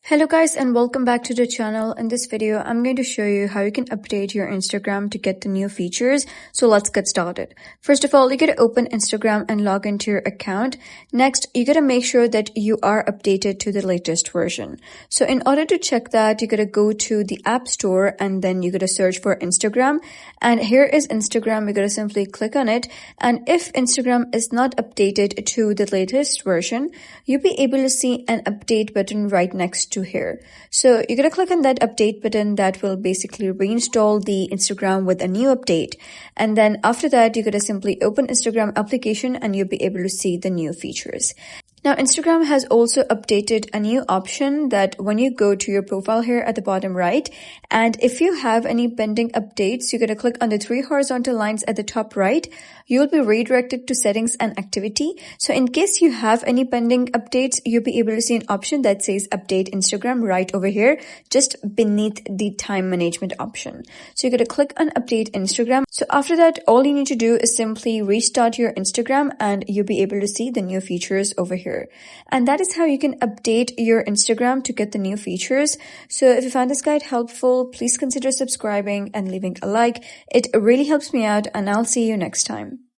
Hello guys and welcome back to the channel. In this video, I'm going to show you how you can update your Instagram to get the new features. So let's get started. First of all, you gotta open Instagram and log into your account. Next, you gotta make sure that you are updated to the latest version. So in order to check that, you gotta go to the App Store and then you gotta search for Instagram. And here is Instagram. You gotta simply click on it. And if Instagram is not updated to the latest version, you'll be able to see an update button right next to here. So you're going to click on that update button that will basically reinstall the Instagram with a new update. And then after that, you're going to simply open Instagram application and you'll be able to see the new features. Now, Instagram has also updated a new option that when you go to your profile here at the bottom right, and if you have any pending updates, you're going to click on the three horizontal lines at the top right. You'll be redirected to settings and activity. So in case you have any pending updates, you'll be able to see an option that says update Instagram right over here, just beneath the time management option. So you're going to click on update Instagram. So after that, all you need to do is simply restart your Instagram and you'll be able to see the new features over here. And that is how you can update your Instagram to get the new features. So if you found this guide helpful, please consider subscribing and leaving a like. It really helps me out, and I'll see you next time.